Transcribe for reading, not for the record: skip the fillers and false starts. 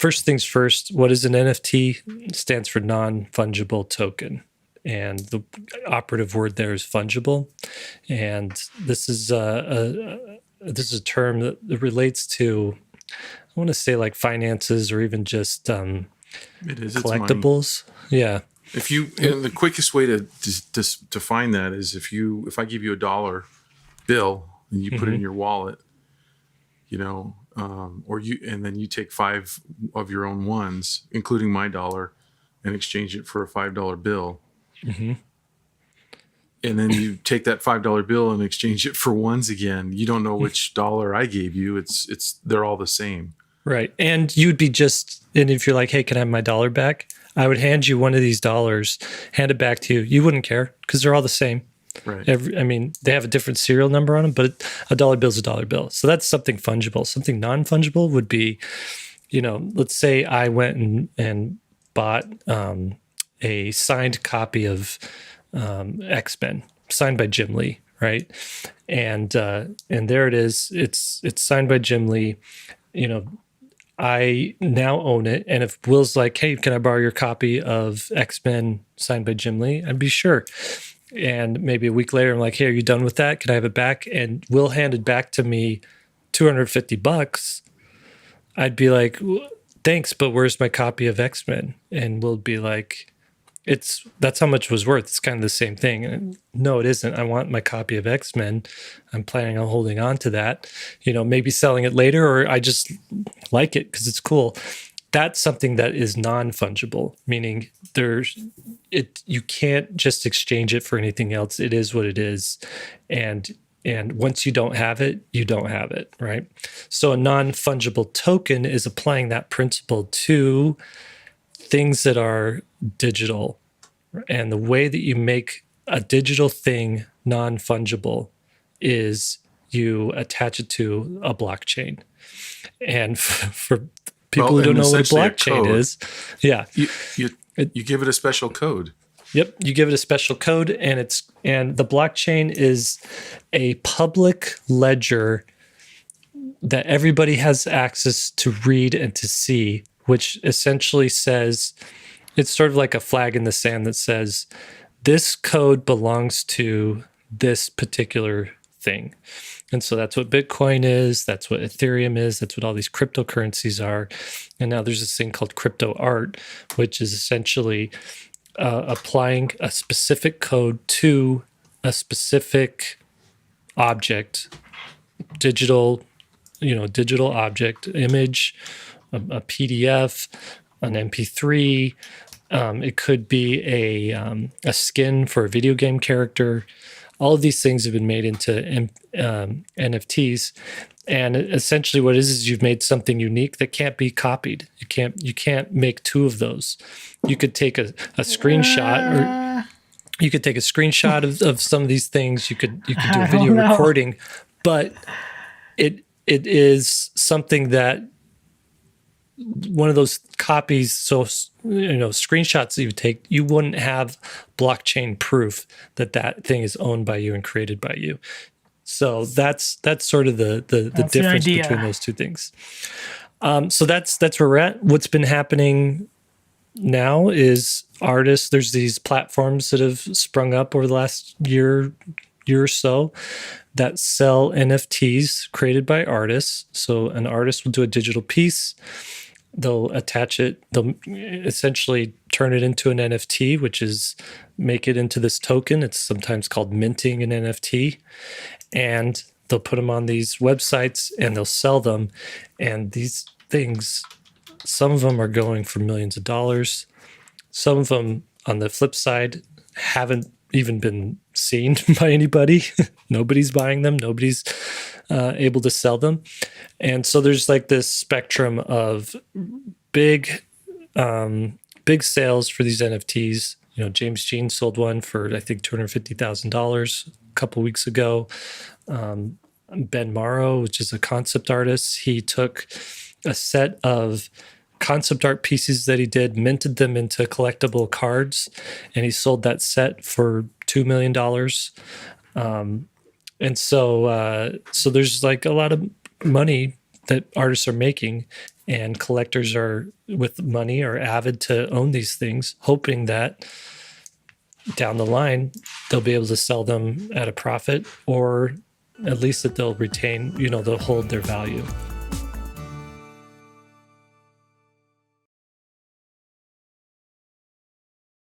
first things first, what is an NFT? It stands for non-fungible token. And the operative word there is fungible. And this is a term that relates to, I want to say like finances or even just it is collectibles. Yeah. If you, and the quickest way to find that is if I give you $1 bill and you put it in your wallet, you know, and then you take 5 of your own ones, including my dollar, and exchange it for a $5 bill. Mm-hmm. And then you take that $5 bill and exchange it for ones again. You don't know which dollar I gave you. They're all the same. Right. And you'd be and if you're like, hey, can I have my dollar back? I would hand you one of these dollars, hand it back to you. You wouldn't care because they're all the same. Right. They have a different serial number on them, but a dollar bill is a dollar bill. So that's something fungible. Something non-fungible would be, you know, let's say I went and bought a signed copy of X-Men, signed by Jim Lee, right? And there it is. It's signed by Jim Lee. You know, I now own it. And if Will's like, hey, can I borrow your copy of X-Men signed by Jim Lee? I'd be sure. And maybe a week later, I'm like, hey, are you done with that? Can I have it back? And Will handed back to me $250. I'd be like, thanks, but where's my copy of X-Men? And Will be like, that's how much it was worth. It's kind of the same thing. And no, it isn't. I want my copy of X-Men. I'm planning on holding on to that, you know, maybe selling it later, or I just like it because it's cool. That's something that is non-fungible, meaning you can't just exchange it for anything else. It is what it is. And once you don't have it, you don't have it, right? So a non-fungible token is applying that principle to things that are digital. And the way that you make a digital thing non-fungible is you attach it to a blockchain. And for people who don't know what a blockchain is, yeah, you give it a special code. Yep, you give it a special code, and the blockchain is a public ledger that everybody has access to read and to see, which essentially says, it's sort of like a flag in the sand that says, this code belongs to this particular thing. And so that's what Bitcoin is. That's what Ethereum is. That's what all these cryptocurrencies are. And now there's this thing called crypto art, which is essentially applying a specific code to a specific object, digital object, image, a PDF, an MP3. It could be a skin for a video game character. All of these things have been made into NFTs. And essentially what it is you've made something unique that can't be copied. You can't make 2 of those. You could take a screenshot, or you could take a screenshot of some of these things. You could do a video recording, but it is something that one of those copies, so screenshots that you take, you wouldn't have blockchain proof that thing is owned by you and created by you. So that's sort of the difference between those two things. So that's where we're at. What's been happening now is artists. There's these platforms that have sprung up over the last year or so that sell NFTs created by artists. So an artist will do a digital piece. They'll attach it. They'll essentially turn it into an NFT, which is make it into this token. It's sometimes called minting an NFT. And they'll put them on these websites and they'll sell them. And these things, some of them are going for millions of dollars. Some of them, on the flip side, haven't even been seen by anybody. Nobody's buying them. Nobody's able to sell them. And so there's like this spectrum of big sales for these NFTs. You know, James Jean sold one for, I think, $250,000 a couple weeks ago. Ben Morrow, which is a concept artist, he took a set of concept art pieces that he did, minted them into collectible cards, and he sold that set for $2 million. And so there's like a lot of money that artists are making, and collectors are with money are avid to own these things, hoping that down the line they'll be able to sell them at a profit, or at least that they'll retain, they'll hold their value.